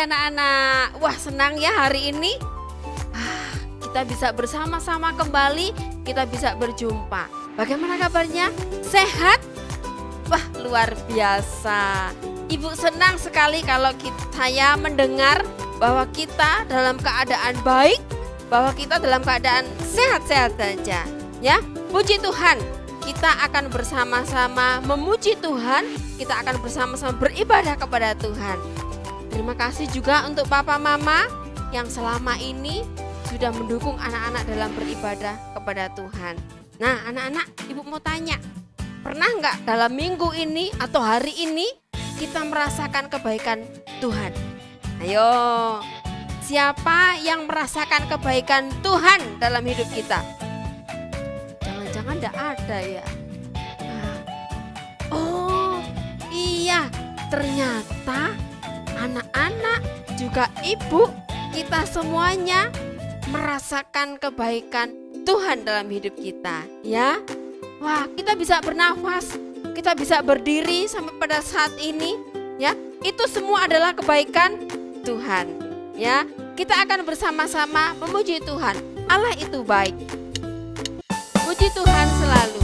anak-anak. Wah, senang ya hari ini. Kita bisa bersama-sama kembali, kita bisa berjumpa. Bagaimana kabarnya? Sehat? Wah, luar biasa. Ibu senang sekali kalau saya mendengar bahwa kita dalam keadaan baik, bahwa kita dalam keadaan sehat-sehat saja. Ya, puji Tuhan. Kita akan bersama-sama memuji Tuhan, kita akan bersama-sama beribadah kepada Tuhan. Terima kasih juga untuk papa mama yang selama ini sudah mendukung anak-anak dalam beribadah kepada Tuhan. Nah, anak-anak, ibu mau tanya, pernah nggak dalam minggu ini atau hari ini kita merasakan kebaikan Tuhan? Ayo, siapa yang merasakan kebaikan Tuhan dalam hidup kita? Jangan-jangan enggak ada ya. Oh iya, ternyata anak-anak juga ibu kita semuanya merasakan kebaikan Tuhan dalam hidup kita ya. Wah, kita bisa bernafas, kita bisa berdiri sampai pada saat ini ya. Itu semua adalah kebaikan Tuhan ya. Kita akan bersama-sama memuji Tuhan. Allah itu baik. Puji Tuhan selalu.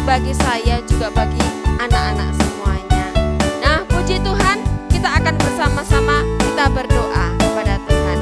Bagi saya juga bagi anak-anak semuanya. Nah, puji Tuhan, kita akan bersama-sama kita berdoa kepada Tuhan.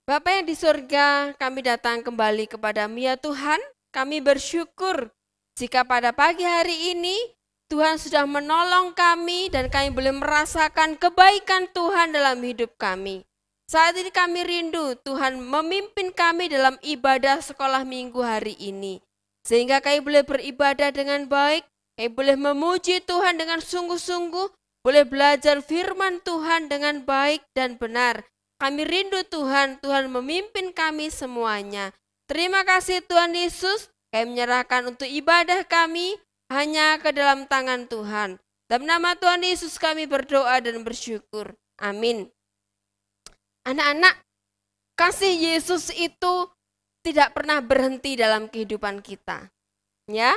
Bapa yang di surga, kami datang kembali kepadamu ya Tuhan. Kami bersyukur jika pada pagi hari ini Tuhan sudah menolong kami dan kami boleh merasakan kebaikan Tuhan dalam hidup kami. Saat ini kami rindu Tuhan memimpin kami dalam ibadah sekolah minggu hari ini. Sehingga kami boleh beribadah dengan baik, kami boleh memuji Tuhan dengan sungguh-sungguh, boleh belajar firman Tuhan dengan baik dan benar. Kami rindu Tuhan, Tuhan memimpin kami semuanya. Terima kasih Tuhan Yesus, kami menyerahkan untuk ibadah kami hanya ke dalam tangan Tuhan. Dalam nama Tuhan Yesus kami berdoa dan bersyukur. Amin. Anak-anak, kasih Yesus itu tidak pernah berhenti dalam kehidupan kita. Ya,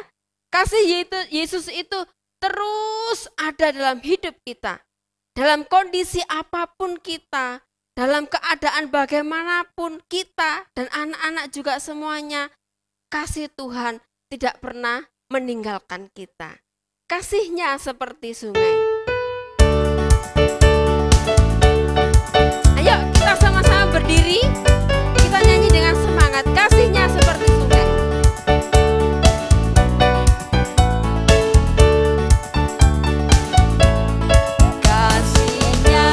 kasih Yesus itu terus ada dalam hidup kita. Dalam kondisi apapun kita, dalam keadaan bagaimanapun kita dan anak-anak juga semuanya, kasih Tuhan tidak pernah meninggalkan kita. Kasih-Nya seperti sungai. Ayo kita sama-sama berdiri, kita nyanyi dengan semangat. Kasih-Nya seperti sungai. Kasih-Nya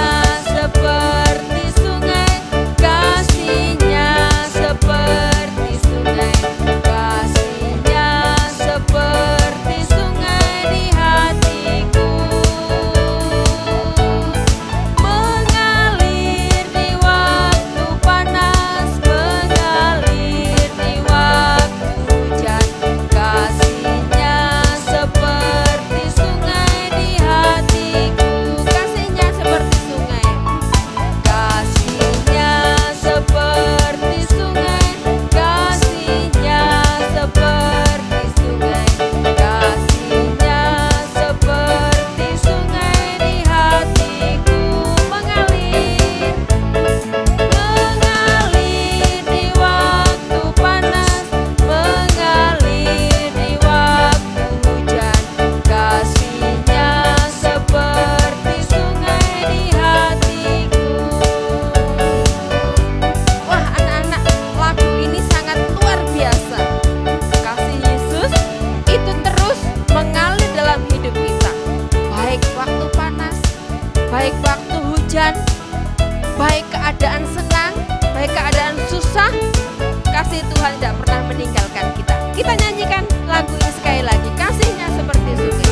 Tuhan tidak pernah meninggalkan kita. Kita nyanyikan lagu ini sekali lagi, kasihnya seperti sungai.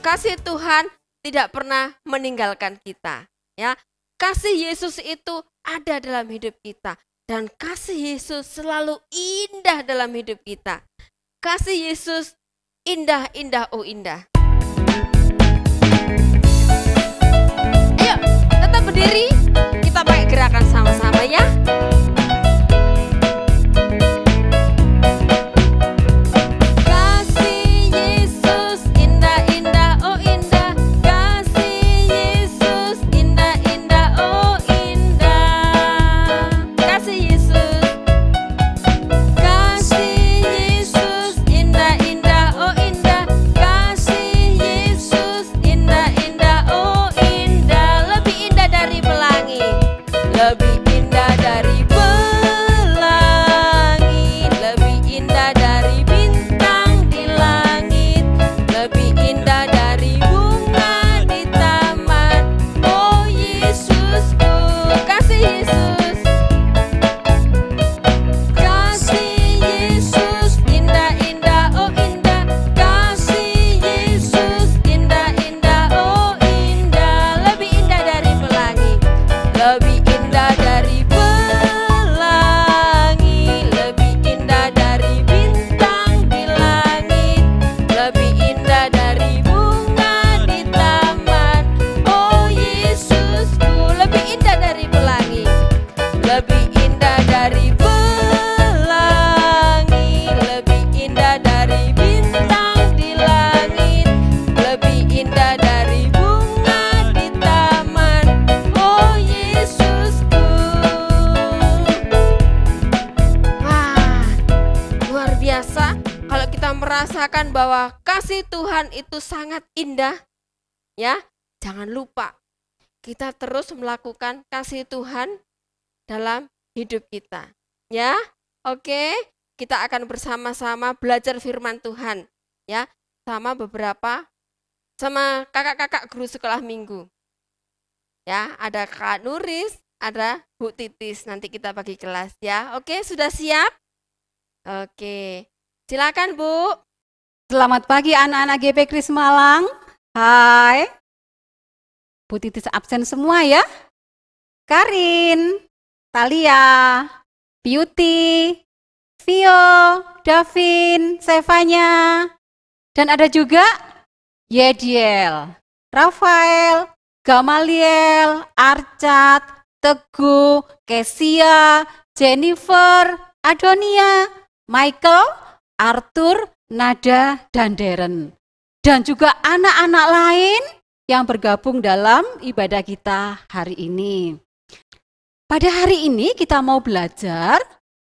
Kasih Tuhan tidak pernah meninggalkan kita, ya. Kasih Yesus itu ada dalam hidup kita dan kasih Yesus selalu indah dalam hidup kita. Kasih Yesus indah, indah, oh indah. Ayo, tetap berdiri, kita pakai gerakan sama-sama ya. Merasakan bahwa kasih Tuhan itu sangat indah, ya. Jangan lupa kita terus melakukan kasih Tuhan dalam hidup kita, ya. Oke, kita akan bersama-sama belajar firman Tuhan, ya, sama kakak-kakak guru sekolah minggu, ya. Ada Kak Nuris, ada Bu Titis. Nanti kita bagi kelas, ya. Oke, sudah siap? Oke. Silakan Bu. Selamat pagi anak-anak GP Kris Malang. Hai. Bu Titis absen semua ya. Karin, Talia, Beauty, Vio, Davin, Sevanya. Dan ada juga Yediel, Rafael, Gamaliel, Arcat, Teguh, Kesia, Jennifer, Adonia, Michael, Arthur, Nada, dan Darren. Dan juga anak-anak lain yang bergabung dalam ibadah kita hari ini. Pada hari ini kita mau belajar,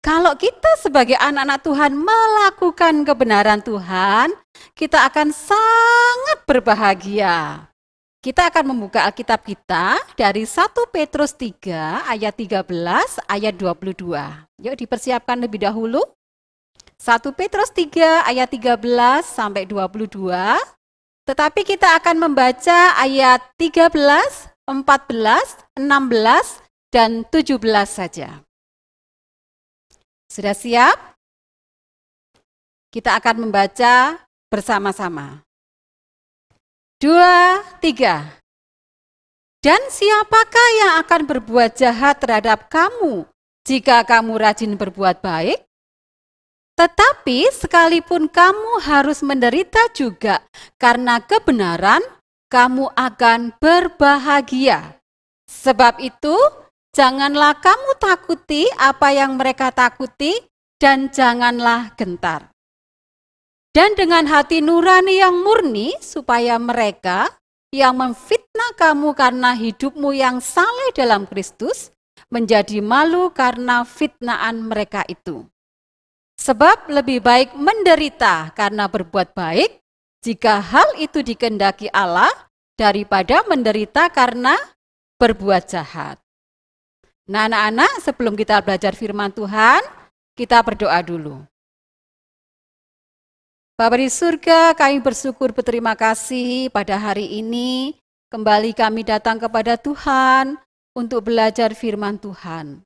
kalau kita sebagai anak-anak Tuhan melakukan kebenaran Tuhan, kita akan sangat berbahagia. Kita akan membuka Alkitab kita dari 1 Petrus 3 ayat 13 ayat 22. Yuk dipersiapkan lebih dahulu. 1 Petrus 3 ayat 13 sampai 22. Tetapi kita akan membaca ayat 13, 14, 16, dan 17 saja. Sudah siap? Kita akan membaca bersama-sama. 2, 3. Dan siapakah yang akan berbuat jahat terhadap kamu jika kamu rajin berbuat baik? Tetapi sekalipun kamu harus menderita juga karena kebenaran, kamu akan berbahagia. Sebab itu, Janganlah kamu takuti apa yang mereka takuti, dan janganlah gentar. Dan dengan hati nurani yang murni, supaya mereka yang memfitnah kamu karena hidupmu yang saleh dalam Kristus, menjadi malu karena fitnaan mereka itu. Sebab lebih baik menderita karena berbuat baik, jika hal itu dikehendaki Allah, daripada menderita karena berbuat jahat. Nah anak-anak, sebelum kita belajar firman Tuhan, kita berdoa dulu. Bapa di surga, kami bersyukur berterima kasih pada hari ini. Kembali kami datang kepada Tuhan untuk belajar firman Tuhan.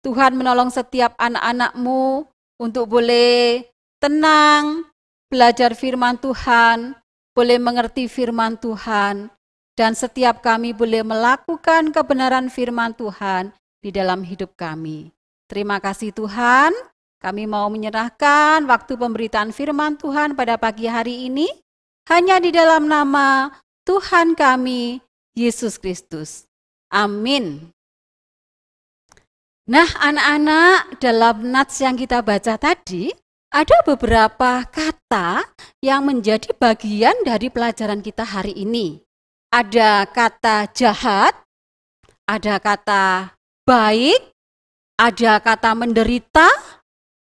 Tuhan menolong setiap anak-anak-Mu untuk boleh tenang, belajar firman Tuhan, boleh mengerti firman Tuhan, dan setiap kami boleh melakukan kebenaran firman Tuhan di dalam hidup kami. Terima kasih Tuhan. Kami mau menyerahkan waktu pemberitaan firman Tuhan pada pagi hari ini hanya di dalam nama Tuhan kami, Yesus Kristus. Amin. Nah anak-anak, dalam nats yang kita baca tadi, ada beberapa kata yang menjadi bagian dari pelajaran kita hari ini. Ada kata jahat, ada kata baik, ada kata menderita,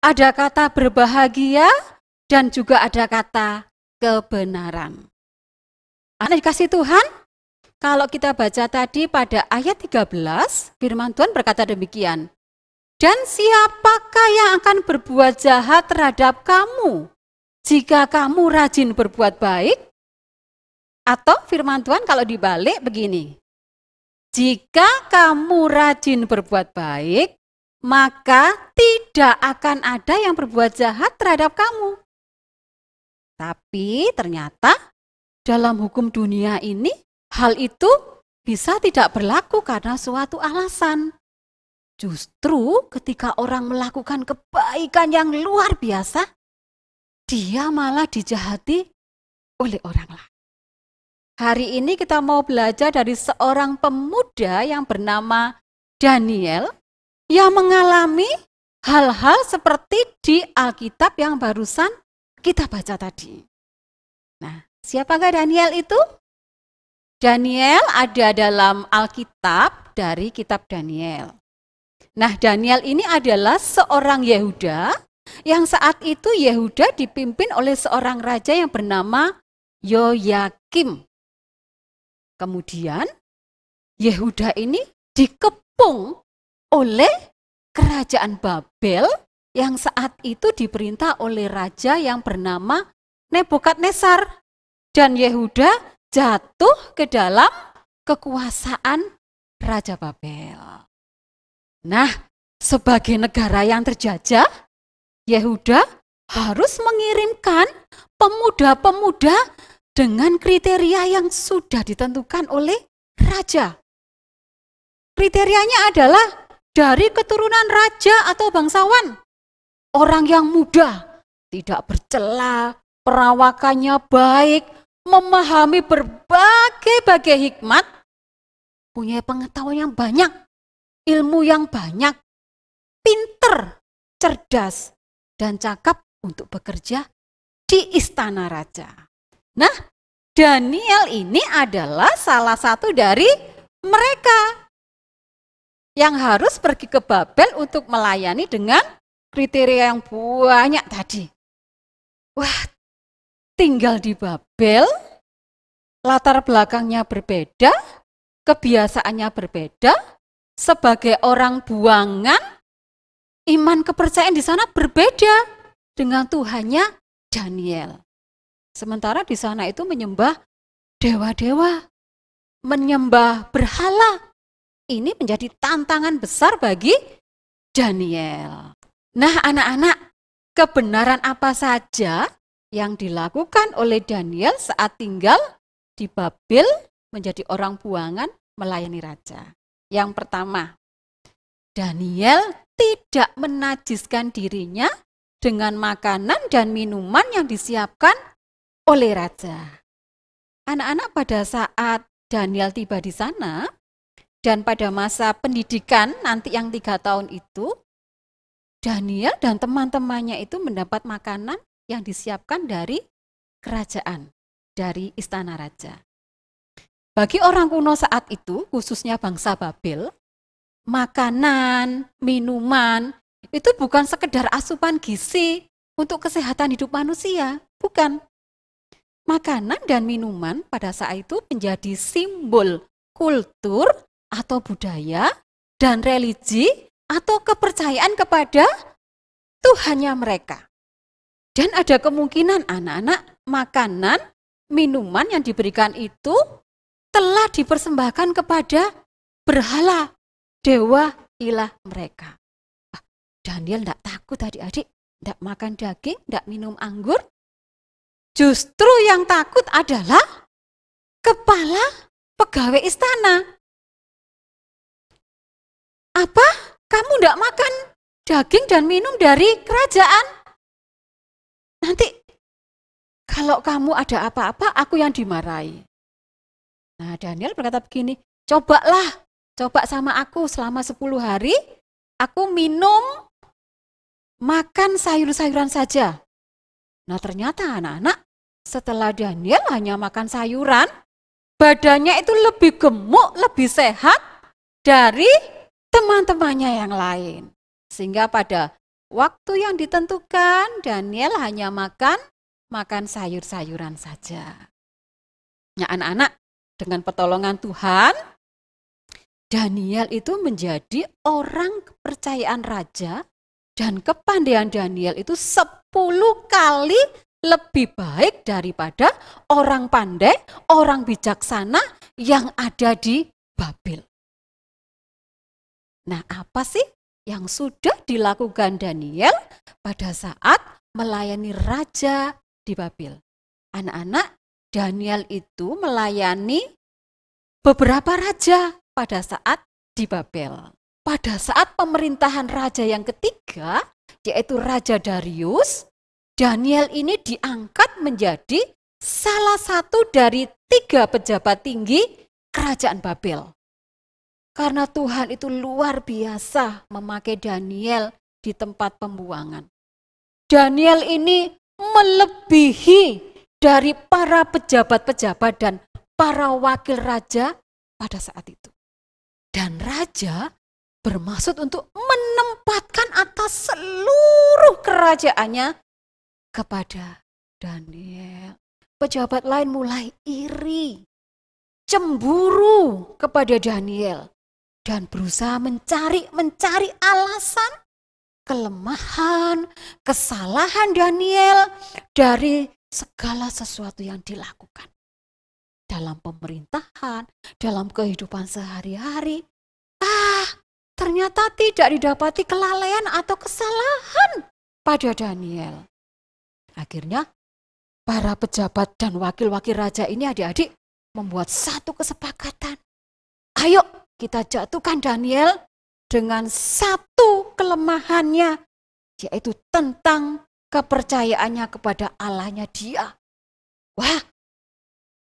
ada kata berbahagia, dan juga ada kata kebenaran. Anak dikasih Tuhan, kalau kita baca tadi pada ayat 13, firman Tuhan berkata demikian. Dan siapakah yang akan berbuat jahat terhadap kamu, jika kamu rajin berbuat baik? Atau firman Tuhan kalau dibalik begini. Jika kamu rajin berbuat baik, maka tidak akan ada yang berbuat jahat terhadap kamu. Tapi ternyata dalam hukum dunia ini, hal itu bisa tidak berlaku karena suatu alasan. Justru ketika orang melakukan kebaikan yang luar biasa, dia malah dijahati oleh orang lain. Hari ini kita mau belajar dari seorang pemuda yang bernama Daniel, yang mengalami hal-hal seperti di Alkitab yang barusan kita baca tadi. Nah, siapakah Daniel itu? Daniel ada dalam Alkitab dari kitab Daniel. Nah, Daniel ini adalah seorang Yehuda yang saat itu Yehuda dipimpin oleh seorang raja yang bernama Yoyakim. Kemudian Yehuda ini dikepung oleh kerajaan Babel yang saat itu diperintah oleh raja yang bernama Nebukadnezar. Dan Yehuda jatuh ke dalam kekuasaan Raja Babel. Nah, sebagai negara yang terjajah, Yehuda harus mengirimkan pemuda-pemuda dengan kriteria yang sudah ditentukan oleh raja. Kriterianya adalah dari keturunan raja atau bangsawan. Orang yang muda, tidak bercela, perawakannya baik, memahami berbagai-bagai hikmat, punya pengetahuan yang banyak, ilmu yang banyak, pinter, cerdas, dan cakap untuk bekerja di istana raja. Nah, Daniel ini adalah salah satu dari mereka yang harus pergi ke Babel untuk melayani dengan kriteria yang banyak tadi. Wah, tinggal di Babel, latar belakangnya berbeda, kebiasaannya berbeda, sebagai orang buangan, iman kepercayaan di sana berbeda dengan Tuhannya Daniel. Sementara di sana itu menyembah dewa-dewa, menyembah berhala. Ini menjadi tantangan besar bagi Daniel. Nah anak-anak, kebenaran apa saja yang dilakukan oleh Daniel saat tinggal di Babel menjadi orang buangan melayani raja? Yang pertama, Daniel tidak menajiskan dirinya dengan makanan dan minuman yang disiapkan oleh raja. Anak-anak, pada saat Daniel tiba di sana, Dan pada masa pendidikan nanti yang 3 tahun itu, Daniel dan teman-temannya itu mendapat makanan yang disiapkan dari kerajaan, dari istana raja. Bagi orang kuno saat itu, khususnya bangsa Babel, makanan, minuman, itu bukan sekedar asupan gizi untuk kesehatan hidup manusia, bukan. Makanan dan minuman pada saat itu menjadi simbol kultur atau budaya dan religi atau kepercayaan kepada Tuhannya mereka. Dan ada kemungkinan anak-anak makanan, minuman yang diberikan itu telah dipersembahkan kepada berhala, dewa ilah mereka. Daniel tidak takut adik-adik, tidak makan daging, tidak minum anggur. Justru yang takut adalah kepala pegawai istana. Apa? Kamu tidak makan daging dan minum dari kerajaan? Nanti kalau kamu ada apa-apa, aku yang dimarahi. Nah, Daniel berkata begini, coba sama aku selama 10 hari, aku minum, makan sayur-sayuran saja. Nah, ternyata anak-anak, setelah Daniel hanya makan sayuran, badannya itu lebih gemuk, lebih sehat dari teman-temannya yang lain. Sehingga pada waktu yang ditentukan, Daniel hanya makan sayur-sayuran saja. Nah, anak-anak, dengan pertolongan Tuhan, Daniel itu menjadi orang kepercayaan raja, dan kepandaian Daniel itu 10 kali lebih baik daripada orang pandai, orang bijaksana yang ada di Babel. Nah, apa sih yang sudah dilakukan Daniel pada saat melayani raja di Babel? Anak-anak, Daniel itu melayani beberapa raja pada saat di Babel. Pada saat pemerintahan raja yang ketiga, yaitu Raja Darius, Daniel ini diangkat menjadi salah satu dari 3 pejabat tinggi kerajaan Babel. Karena Tuhan itu luar biasa memakai Daniel di tempat pembuangan. Daniel ini melebihi dari para pejabat-pejabat dan para wakil raja pada saat itu. Dan raja bermaksud untuk menempatkan atas seluruh kerajaannya kepada Daniel. Pejabat lain mulai iri, cemburu kepada Daniel, dan berusaha mencari alasan, kelemahan, kesalahan Daniel dari segala sesuatu yang dilakukan. Dalam pemerintahan, dalam kehidupan sehari-hari, ternyata tidak didapati kelalaian atau kesalahan pada Daniel. Akhirnya, para pejabat dan wakil-wakil raja ini adik-adik membuat satu kesepakatan. Ayo kita jatuhkan Daniel dengan satu kelemahannya, yaitu tentang kepercayaannya kepada Allahnya dia. Wah,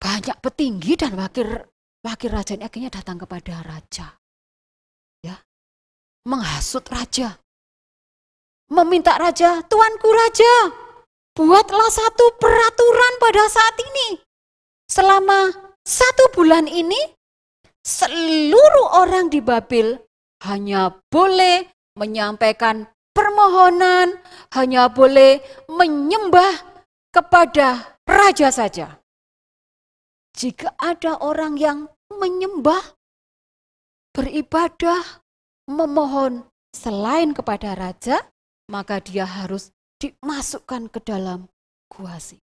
banyak petinggi dan wakil raja ini akhirnya datang kepada raja. Ya, menghasut raja. Meminta raja, tuanku raja, buatlah satu peraturan pada saat ini. Selama 1 bulan ini, seluruh orang di Babel hanya boleh menyampaikan permohonan, hanya boleh menyembah kepada raja saja. Jika ada orang yang menyembah, beribadah, memohon selain kepada raja, maka dia harus dimasukkan ke dalam gua sih.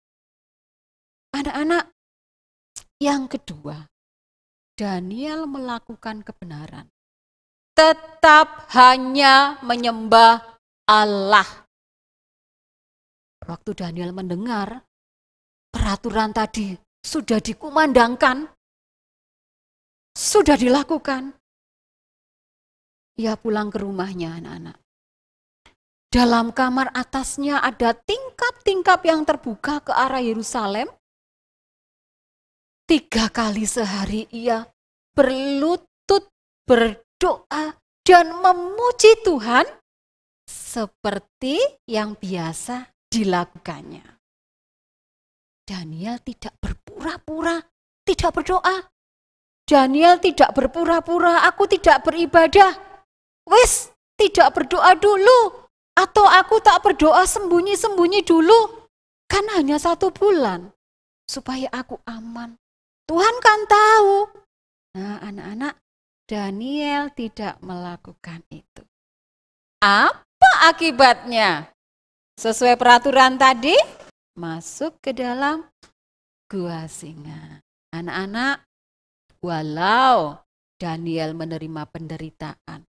Anak-anak, yang kedua, Daniel melakukan kebenaran. Tetap hanya menyembah Allah. Waktu Daniel mendengar peraturan tadi sudah dikumandangkan, sudah dilakukan, ia pulang ke rumahnya anak-anak. Dalam kamar atasnya ada tingkap-tingkap yang terbuka ke arah Yerusalem. 3 kali sehari ia berlutut berdoa dan memuji Tuhan seperti yang biasa dilakukannya. Daniel tidak berpura-pura, tidak berdoa. Daniel tidak berpura-pura, aku tidak beribadah. Wis, tidak berdoa dulu. Atau aku tak berdoa sembunyi-sembunyi dulu. Kan hanya 1 bulan. Supaya aku aman. Tuhan kan tahu. Nah, anak-anak, Daniel tidak melakukan itu. Apa akibatnya? Sesuai peraturan tadi, masuk ke dalam gua singa. Anak-anak, walau Daniel menerima penderitaan,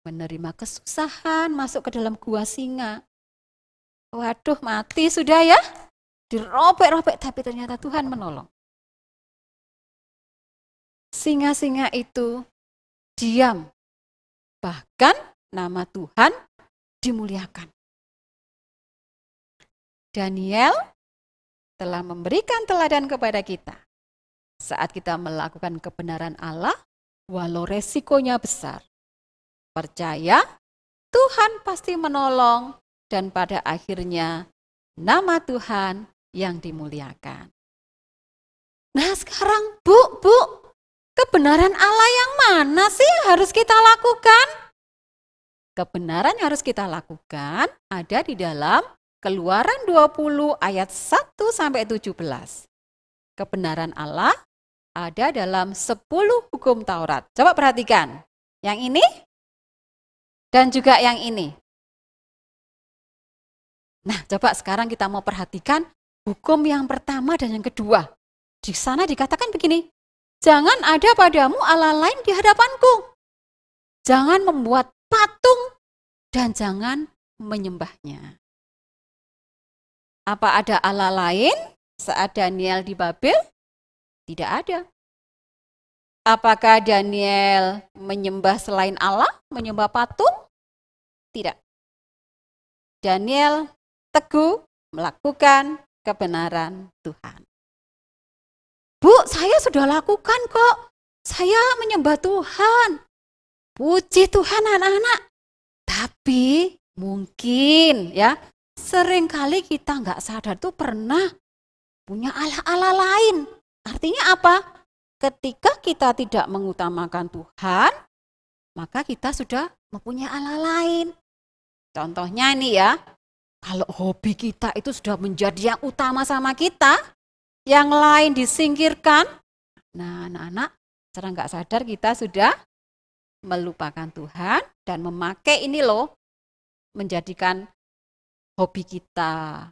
menerima kesusahan, masuk ke dalam gua singa. Waduh, mati sudah ya. Dirobek-robek, tapi ternyata Tuhan menolong. Singa-singa itu diam. Bahkan nama Tuhan dimuliakan. Daniel telah memberikan teladan kepada kita. Saat kita melakukan kebenaran Allah, walau resikonya besar. Percaya, Tuhan pasti menolong dan pada akhirnya nama Tuhan yang dimuliakan. Nah sekarang Bu, kebenaran Allah yang mana sih yang harus kita lakukan? Kebenaran yang harus kita lakukan ada di dalam Keluaran 20 ayat 1-17. Kebenaran Allah ada dalam 10 hukum Taurat. Coba perhatikan. Yang ini dan juga yang ini. Nah, coba sekarang kita mau perhatikan hukum yang pertama dan yang kedua. Di sana dikatakan begini, jangan ada padamu Allah lain di hadapanku. Jangan membuat patung dan jangan menyembahnya. Apa ada Allah lain saat Daniel di Babel? Tidak ada. Apakah Daniel menyembah selain Allah, menyembah patung? Tidak. Daniel teguh melakukan kebenaran Tuhan. Bu, saya sudah lakukan kok. Saya menyembah Tuhan. Puji Tuhan anak-anak. Tapi mungkin ya, seringkali kita nggak sadar tuh pernah punya Allah-Allah lain. Artinya apa? Ketika kita tidak mengutamakan Tuhan, maka kita sudah mempunyai Allah lain. Contohnya nih ya, kalau hobi kita itu sudah menjadi yang utama sama kita, yang lain disingkirkan, nah anak-anak secara nggak sadar kita sudah melupakan Tuhan dan memakai ini loh, menjadikan hobi kita,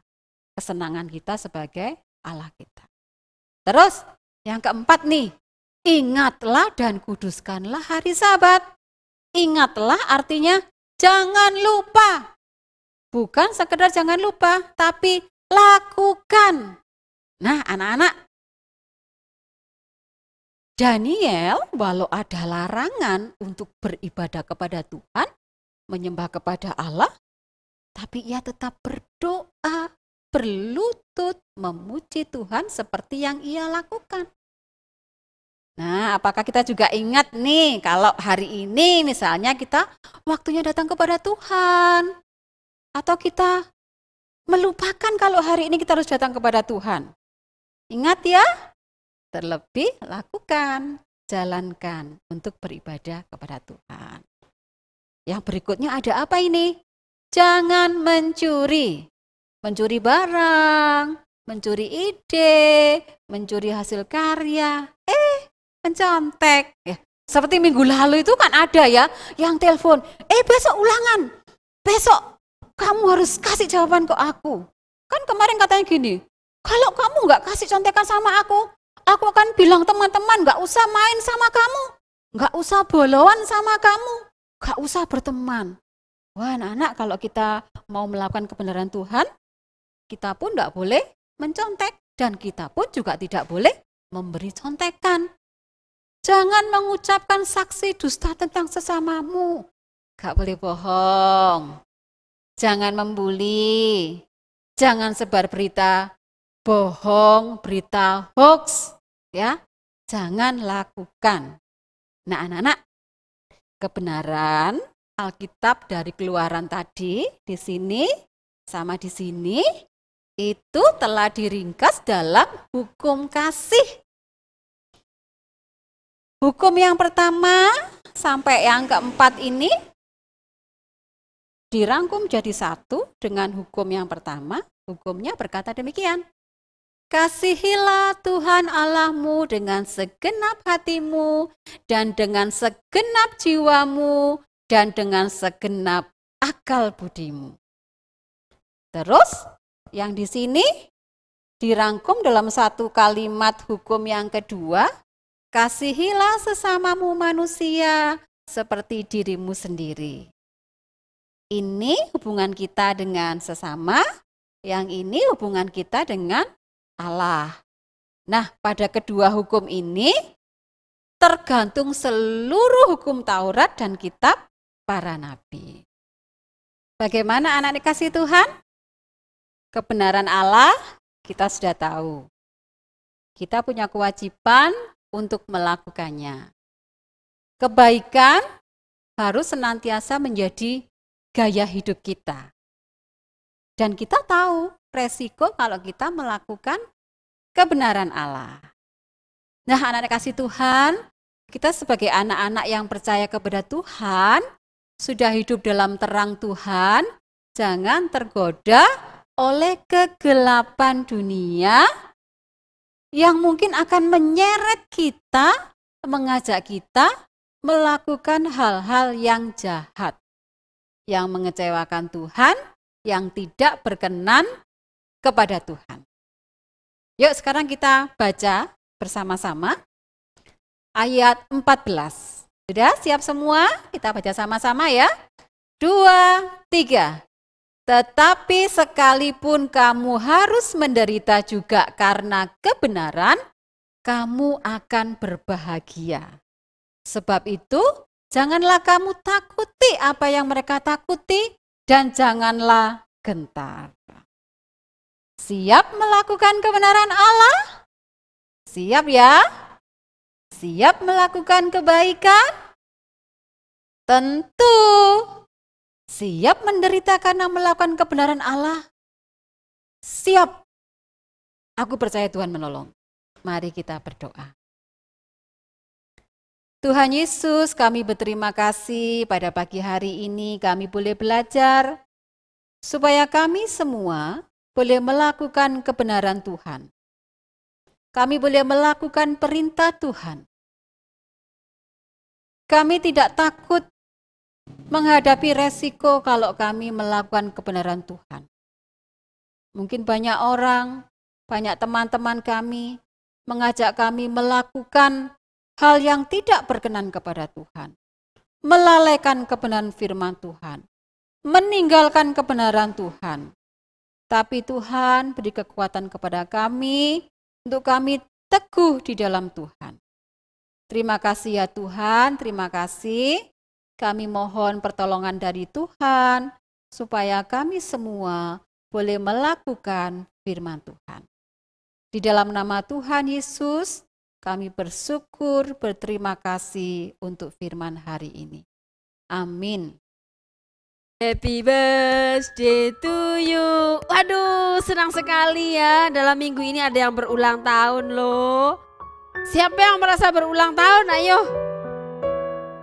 kesenangan kita sebagai Allah kita. Terus yang keempat nih, ingatlah dan kuduskanlah hari Sabat. Ingatlah artinya jangan lupa. Bukan sekedar jangan lupa, tapi lakukan. Nah anak-anak, Daniel walau ada larangan untuk beribadah kepada Tuhan, menyembah kepada Allah, tapi ia tetap berdoa, berlutut, memuji Tuhan seperti yang ia lakukan. Nah, apakah kita juga ingat nih kalau hari ini misalnya kita waktunya datang kepada Tuhan. Atau kita melupakan kalau hari ini kita harus datang kepada Tuhan. Ingat ya, terlebih lakukan, jalankan untuk beribadah kepada Tuhan. Yang berikutnya ada apa ini? Jangan mencuri. Mencuri barang, mencuri ide, mencuri hasil karya, mencontek. Ya, seperti minggu lalu itu kan ada ya yang telepon, besok ulangan, besok kamu harus kasih jawaban ke aku. Kan kemarin katanya gini, kalau kamu nggak kasih contekan sama aku akan bilang teman-teman nggak usah main sama kamu, nggak usah boloan sama kamu, nggak usah berteman. Wah anak-anak, kalau kita mau melakukan kebenaran Tuhan, kita pun nggak boleh mencontek dan kita pun juga tidak boleh memberi contekan. Jangan mengucapkan saksi dusta tentang sesamamu. Gak boleh bohong. Jangan membuli. Jangan sebar berita bohong, berita hoax. Ya, jangan lakukan. Nah, anak-anak, kebenaran Alkitab dari Keluaran tadi di sini sama di sini itu telah diringkas dalam hukum kasih. Hukum yang pertama sampai yang keempat ini dirangkum jadi satu dengan hukum yang pertama. Hukumnya berkata demikian. Kasihilah Tuhan Allahmu dengan segenap hatimu dan dengan segenap jiwamu dan dengan segenap akal budimu. Terus yang di sini dirangkum dalam satu kalimat hukum yang kedua. Kasihilah sesamamu manusia seperti dirimu sendiri. Ini hubungan kita dengan sesama, yang ini hubungan kita dengan Allah. Nah, pada kedua hukum ini tergantung seluruh hukum Taurat dan kitab para nabi. Bagaimana anak dikasih Tuhan? Kebenaran Allah kita sudah tahu. Kita punya kewajiban untuk melakukannya. Kebaikan harus senantiasa menjadi gaya hidup kita. Dan kita tahu resiko kalau kita melakukan kebenaran Allah. Nah, anak kasih Tuhan, kita sebagai anak-anak yang percaya kepada Tuhan, sudah hidup dalam terang Tuhan, jangan tergoda oleh kegelapan dunia yang mungkin akan menyeret kita, mengajak kita melakukan hal-hal yang jahat, yang mengecewakan Tuhan, yang tidak berkenan kepada Tuhan. Yuk sekarang kita baca bersama-sama ayat 14. Sudah siap semua? Kita baca sama-sama ya. 2, 3. Tetapi sekalipun kamu harus menderita juga karena kebenaran, kamu akan berbahagia. Sebab itu, janganlah kamu takuti apa yang mereka takuti, dan janganlah gentar. Siap melakukan kebenaran Allah? Siap ya? Siap melakukan kebaikan? Tentu. Siap menderita karena melakukan kebenaran Allah? Siap. Aku percaya Tuhan menolong. Mari kita berdoa. Tuhan Yesus, kami berterima kasih pada pagi hari ini kami boleh belajar supaya kami semua boleh melakukan kebenaran Tuhan. Kami boleh melakukan perintah Tuhan. Kami tidak takut menghadapi resiko kalau kami melakukan kebenaran Tuhan. Mungkin banyak orang, banyak teman-teman kami mengajak kami melakukan hal yang tidak berkenan kepada Tuhan. Melalaikan kebenaran firman Tuhan. Meninggalkan kebenaran Tuhan. Tapi Tuhan beri kekuatan kepada kami untuk kami teguh di dalam Tuhan. Terima kasih ya Tuhan, terima kasih. Kami mohon pertolongan dari Tuhan supaya kami semua boleh melakukan firman Tuhan. Di dalam nama Tuhan Yesus, kami bersyukur, berterima kasih untuk firman hari ini. Amin. Happy birthday to you. Waduh, senang sekali ya. Dalam minggu ini ada yang berulang tahun loh. Siapa yang merasa berulang tahun? Ayo.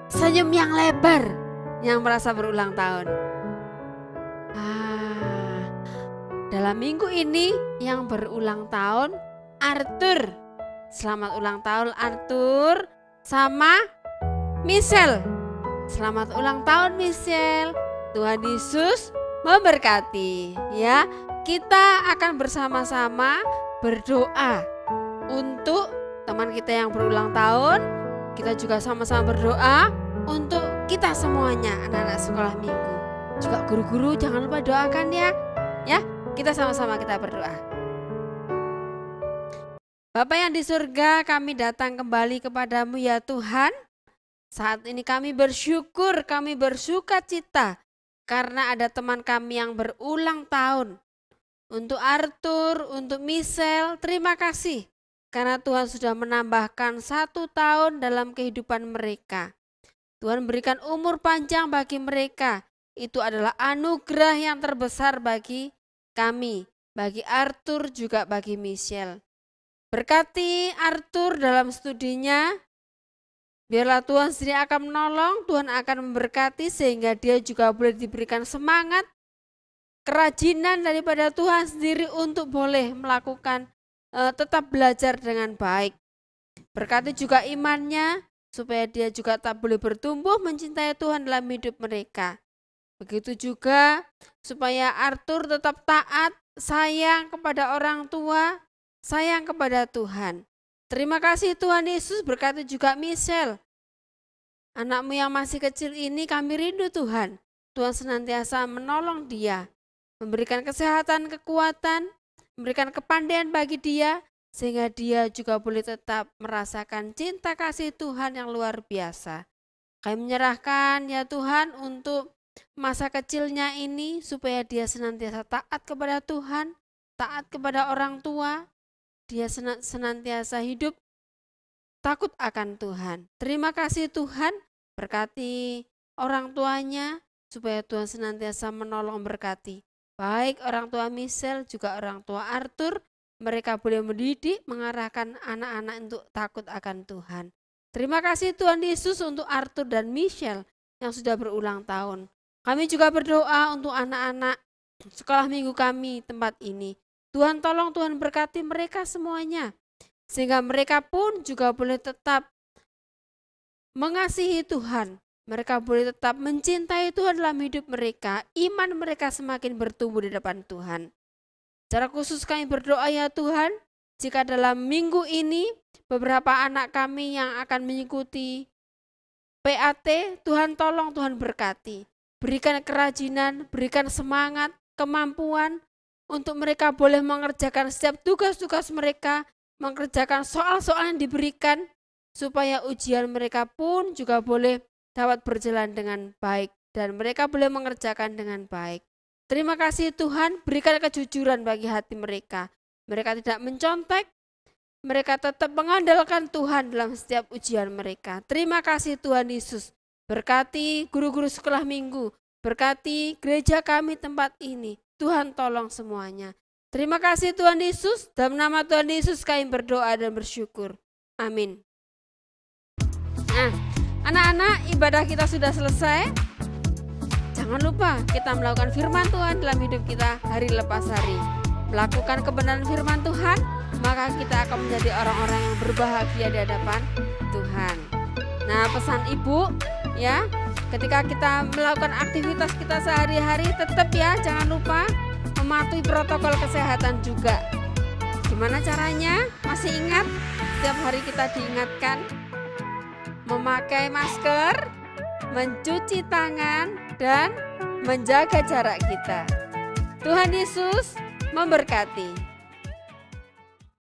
Senyum yang lebar yang merasa berulang tahun. Dalam minggu ini yang berulang tahun Arthur. Selamat ulang tahun Arthur sama Michelle. Selamat ulang tahun Michelle. Tuhan Yesus memberkati ya. Kita akan bersama-sama berdoa untuk teman kita yang berulang tahun. Kita juga sama-sama berdoa untuk kita semuanya, anak-anak sekolah minggu. Juga guru-guru jangan lupa doakan ya. Ya, kita sama-sama kita berdoa. Bapa yang di surga, kami datang kembali kepadamu ya Tuhan. Saat ini kami bersyukur, kami bersukacita karena ada teman kami yang berulang tahun. Untuk Arthur, untuk Michelle, terima kasih. karena Tuhan sudah menambahkan 1 tahun dalam kehidupan mereka. Tuhan berikan umur panjang bagi mereka. Itu adalah anugerah yang terbesar bagi kami, bagi Arthur juga bagi Michelle. Berkati Arthur dalam studinya, biarlah Tuhan sendiri akan menolong, Tuhan akan memberkati sehingga dia juga boleh diberikan semangat, kerajinan daripada Tuhan sendiri untuk boleh melakukan, tetap belajar dengan baik. Berkati juga imannya, supaya dia juga tak boleh bertumbuh mencintai Tuhan dalam hidup mereka. Begitu juga supaya Arthur tetap taat, sayang kepada orang tua, sayang kepada Tuhan. Terima kasih Tuhan Yesus. Berkati juga Michelle, anakmu yang masih kecil ini, kami rindu Tuhan. Tuhan senantiasa menolong dia, memberikan kesehatan, kekuatan, memberikan kepandaian bagi dia, sehingga dia juga boleh tetap merasakan cinta kasih Tuhan yang luar biasa. Kami menyerahkan ya Tuhan untuk masa kecilnya ini, supaya dia senantiasa taat kepada Tuhan, taat kepada orang tua, dia senantiasa hidup takut akan Tuhan. Terima kasih Tuhan, berkati orang tuanya, supaya Tuhan senantiasa menolong berkati. Baik orang tua Michelle juga orang tua Arthur, mereka boleh mendidik, mengarahkan anak-anak untuk takut akan Tuhan. Terima kasih Tuhan Yesus untuk Arthur dan Michelle yang sudah berulang tahun. Kami juga berdoa untuk anak-anak sekolah minggu kami tempat ini. Tuhan tolong, Tuhan berkati mereka semuanya, sehingga mereka pun juga boleh tetap mengasihi Tuhan. Mereka boleh tetap mencintai Tuhan dalam hidup mereka. Iman mereka semakin bertumbuh di depan Tuhan. Secara khusus kami berdoa ya Tuhan, jika dalam minggu ini beberapa anak kami yang akan mengikuti PAT, Tuhan tolong, Tuhan berkati. Berikan kerajinan, berikan semangat, kemampuan untuk mereka boleh mengerjakan setiap tugas-tugas mereka, mengerjakan soal-soal yang diberikan, supaya ujian mereka pun juga boleh dapat berjalan dengan baik dan mereka boleh mengerjakan dengan baik. Terima kasih Tuhan, berikan kejujuran bagi hati mereka. Mereka tidak mencontek, mereka tetap mengandalkan Tuhan dalam setiap ujian mereka. Terima kasih Tuhan Yesus. Berkati guru-guru sekolah minggu, berkati gereja kami tempat ini. Tuhan tolong semuanya. Terima kasih Tuhan Yesus, dalam nama Tuhan Yesus kami berdoa dan bersyukur. Amin. Nah, anak-anak, ibadah kita sudah selesai. Jangan lupa kita melakukan firman Tuhan dalam hidup kita hari lepas hari. Melakukan kebenaran firman Tuhan, maka kita akan menjadi orang-orang yang berbahagia di hadapan Tuhan. Nah, pesan ibu ya, ketika kita melakukan aktivitas kita sehari-hari, tetap ya jangan lupa mematuhi protokol kesehatan juga. Gimana caranya? Masih ingat? Setiap hari kita diingatkan memakai masker, mencuci tangan, dan menjaga jarak kita. Tuhan Yesus memberkati.